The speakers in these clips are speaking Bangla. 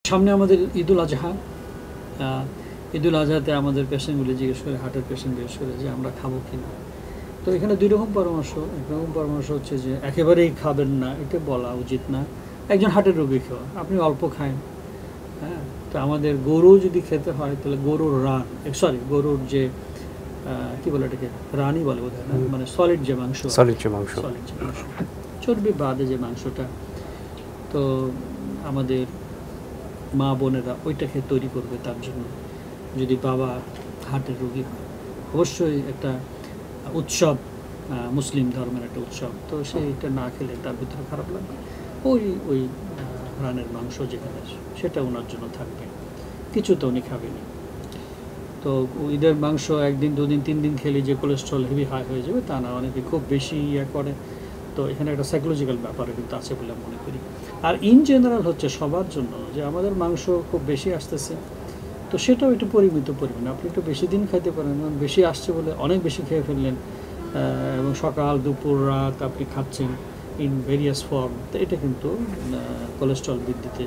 সামনে আমাদের ঈদুল আজহা। ঈদুল আজহাতে আমাদের পেশেন্টগুলি জিজ্ঞেস করে, হার্টের পেশেন্ট জিজ্ঞেস করে যে আমরা খাবো কি না। তো এখানে দুই রকম পরামর্শ। একরকম পরামর্শ হচ্ছে যে একেবারেই খাবেন না, এটা বলা উচিত না। একজন হার্টের রোগী খাওয়া, আপনি অল্প খান। হ্যাঁ, তো আমাদের গরু যদি খেতে হয় তাহলে গরুর রান, গরুর যে কি বলে এটাকে, রানই বলে বোধ হয় না, মানে সলিড যে মাংস, চর্বি বাদে যে মাংসটা, তো আমাদের মা বোনেরা ওইটাকে তৈরি করবে তার জন্য। যদি বাবা হার্টের রোগী হয়, অবশ্যই একটা উৎসব, মুসলিম ধর্মের একটা উৎসব, তো সেইটা না খেলে তার ভিতরে খারাপ লাগবে। ওই রানের মাংস যেখানে সেটা ওনার জন্য থাকবে, কিছু তো উনি খাবেনি। তো ঈদের মাংস একদিন দুদিন তিন দিন খেলে যে কোলেস্ট্রল হেভি হাই হয়ে যাবে তা না, অনেকে খুব বেশি করে। তো এখানে একটা সাইকোলজিক্যাল ব্যাপারও কিন্তু আছে বলে মনে করি। আর ইন জেনারেল হচ্ছে সবার জন্য যে আমাদের মাংস খুব বেশি আসতেছে, তো সেটাও একটু পরিমিত পরিমাণ। আপনি একটু বেশি দিন খাইতে পারেন, বেশি আসছে বলে অনেক বেশি খেয়ে ফেললেন, এবং সকাল দুপুর রাত আপনি খাচ্ছেন ইন ভেরিয়াস ফর্ম, তো এটা কিন্তু কোলেস্ট্রল বৃদ্ধিতে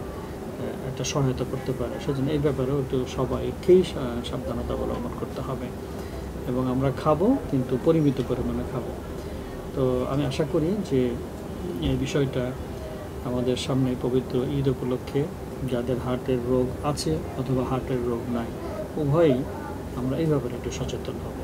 একটা সহায়তা করতে পারে। সেজন্য এই ব্যাপারেও একটু সবাইকেই সাবধানতা অবলম্বন করতে হবে, এবং আমরা খাবো কিন্তু পরিমিত পরিমাণে খাবো। তো আমি আশা করি যে এই বিষয়টা আমাদের সামনে পবিত্র ঈদ উপলক্ষে যাদের হার্টের রোগ আছে অথবা হার্টের রোগ নাই, উভয়ই আমরা এই ব্যাপারে একটু সচেতন হব।